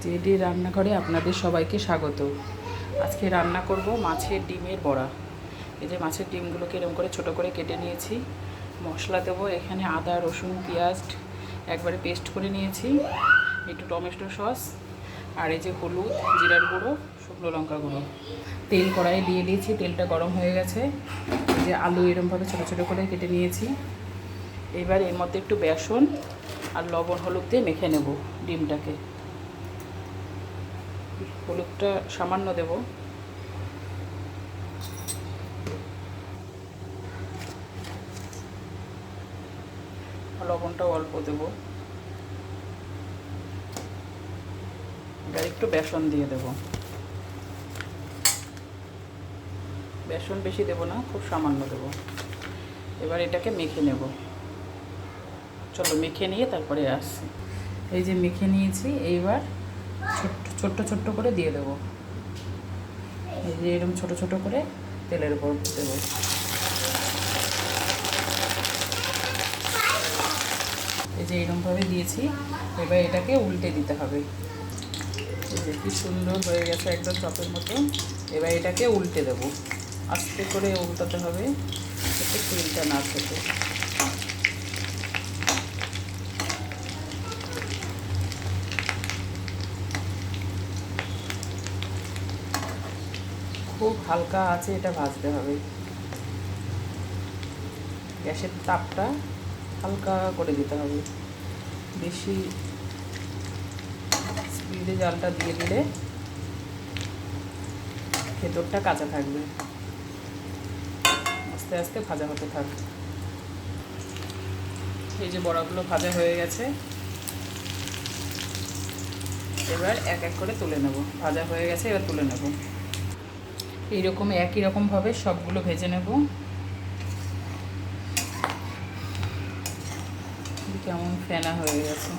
JD রান্নাঘরে আপনাদের সবাইকে স্বাগত। আজকে রান্না করব মাছের ডিমের বড়া। এই যে মাছের ডিমগুলোকে এরকম করে ছোট করে কেটে নিয়েছি। মশলা দেবো, এখানে আদা রসুন পেঁয়াজ একবারে পেস্ট করে নিয়েছি, একটু টমেটো সস, আর এই যে হলুদ, জিরার গুঁড়ো, শুকনো লঙ্কা গুঁড়ো। তেল কড়াইয়ে দিয়ে দিয়েছি, তেলটা গরম হয়ে গেছে। এই যে আলু এরকমভাবে ছোটো ছোটো করে কেটে নিয়েছি। এবার এর মধ্যে একটু বেসন আর লবণ হলুদ দিয়ে মেখে নেব ডিমটাকে। হলুদটা সামান্য দেব, লবণটাও অল্প দেব। এবার একটু বেসন দিয়ে দেব, বেসন বেশি দেব না, খুব সামান্য দেব। এবার এটাকে মেখে নেব। চলো মেখে নিয়ে তারপরে আসছি। এই যে মেখে নিয়েছি, এইবার ছোট্ট ছোট্ট করে দিয়ে দেব। এই যে এরকম ছোট ছোট করে তেলের উপর দেব। এই যে এরকমভাবে দিয়েছি, এবার এটাকে উল্টে দিতে হবে। এই যে কি সুন্দর হয়ে গেছে, একদম চপের মতো। এবার এটাকে উল্টে দেব, আস্তে করে উল্টাতে হবে যাতে তেলটা না থাকে। খুব হালকা আছে এটা ভাজতে হবে। গ্যাসের তাপটা হালকা করে দিতে হবে, বেশি স্পিডে জালটা দিয়ে দিলে ভেতরটা কাঁচা থাকবে। আস্তে আস্তে ভাজা হতে থাকবে। এই যে বড়াগুলো ভাজা হয়ে গেছে, এবার এক এক করে তুলে নেব। ভাজা হয়ে গেছে, এবার তুলে নেব। এইরকম একই রকমভাবে সবগুলো ভেজে নেব। কেমন ফেনা হয়ে গেছে,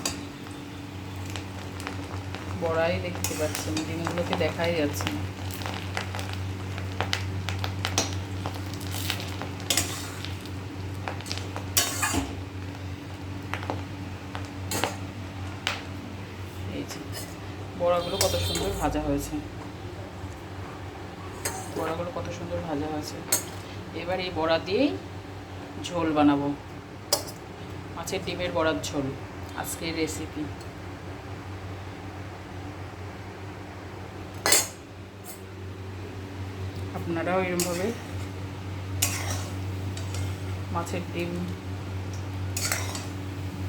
বড়াই দেখতে পাচ্ছি না, ডিমগুলোকে দেখাই যাচ্ছে না। এই যে বড়াগুলো কত সুন্দর ভাজা হয়েছে, বড়াগুলো কত সুন্দর ভাজা হয়েছে। এবার এই বড়া দিয়েই ঝোল বানাবো, মাছের ডিমের বড়ার ঝোল আজকের রেসিপি। আপনারাও এরকমভাবে মাছের ডিম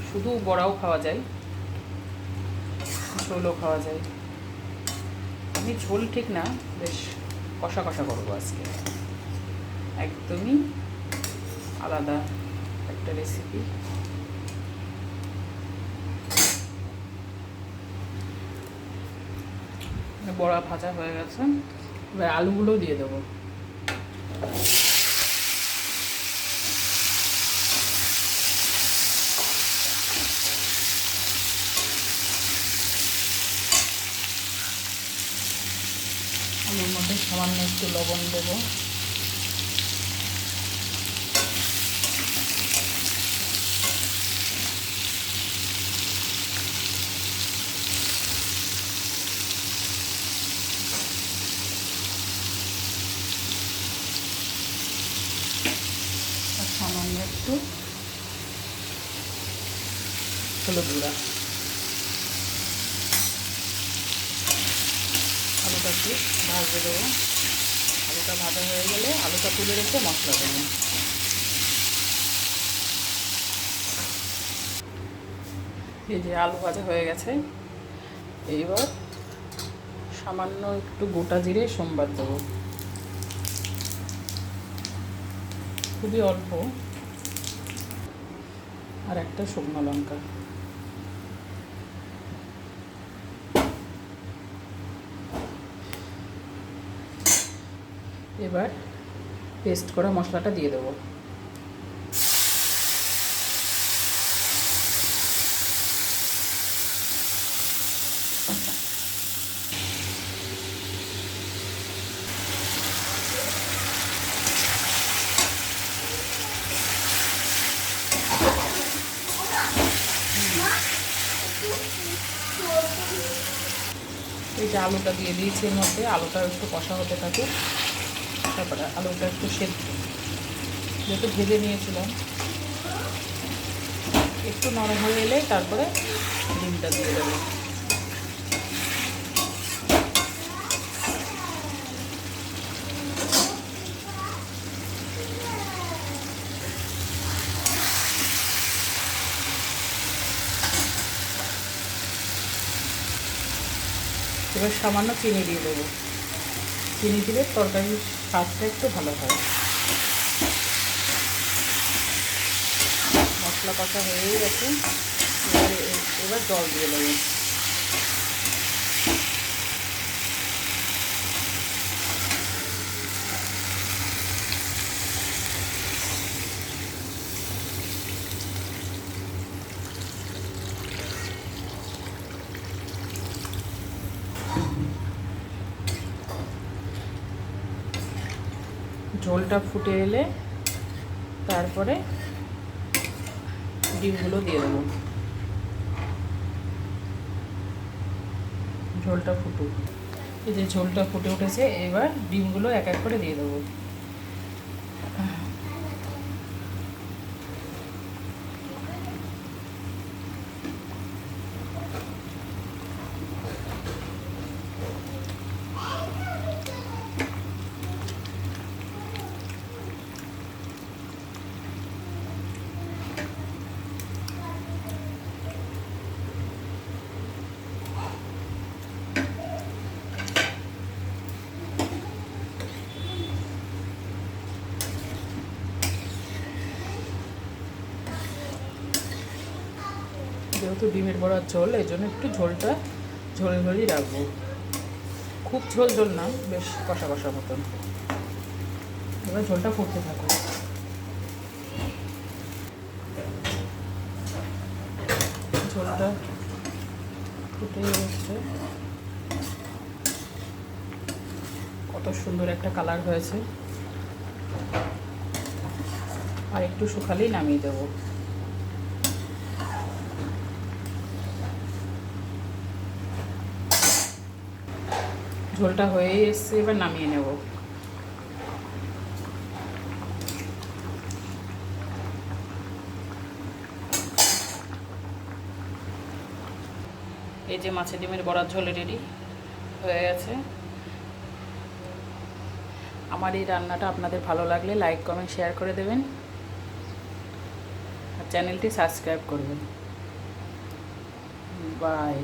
শুধু বড়াও খাওয়া যায়, ঝোলও খাওয়া যায়। আমি ঝোল ঠিক না, বেশ কষা কষা করবো আজকে, একদমই আলাদা একটা রেসিপি। বড়া ভাজা হয়ে গেছে, এবার আলুগুলো দিয়ে দেবো। আলুর মধ্যে সামান্য একটু লবণ দেবো। আর সামান্য একটু হলুদ গুঁড়া। আলুটা দিয়ে ভাজতে দেবো। আলুটা ভাজা হয়ে গেলে আলুটা তুলে রেখে মশলা দেবো। এই যে আলু ভাজা হয়ে গেছে, এইবার সামান্য একটু গোটা জিরে সোমবার দেবো, খুবই অল্প, আর একটা শুকনো লঙ্কা। এবার পেস্ট করা মশলাটা দিয়ে দেবো। এই যে আলুটা দিয়ে দিয়েছি এর মধ্যে, আলুটা একটু কষা হতে থাকে। তারপরে আলুটা একটু সেদ্ধ যেহেতু ভেজে নিয়েছিলাম, একটু নরম হয়ে এলে তারপরে ডিমটা দিয়ে দেবো। এবার সামান্য চিনি দিয়ে দেবো। চিনি দিলে তরকারির স্বাদটা একটু ভালো হয়। মশলা কষা হয়ে গেছে, এবার জল দিয়ে দেবো। ঝোলটা ফুটে এলে তারপরে ডিমগুলো দিয়ে দেবো। ঝোলটা ফুটুক। এই যে ঝোলটা ফুটে উঠেছে, এবার ডিমগুলো এক এক করে দিয়ে দেবো। যেহেতু ডিমের বড়ার ঝোল, এই জন্য একটু ঝোলটা ঝোলে ঝোলই রাখবো। খুব ঝোল ঝোল না, বেশ কষা কষা মতন। এবার ঝোলটা ফুটতে থাকবে। ঝোলটা ফুটে এসছে, কত সুন্দর একটা কালার হয়েছে। আর একটু শুকালেই নামিয়ে দেবো। ঝোলটা হয়েই এসছে, এবার নামিয়ে নেব। এই যে মাছের ডিমের বড়ার ঝোল রেডি হয়ে গেছে। আমার এই রান্নাটা আপনাদের ভালো লাগলে লাইক কমেন্ট শেয়ার করে দেবেন, আর চ্যানেলটি সাবস্ক্রাইব করবেন। বাই।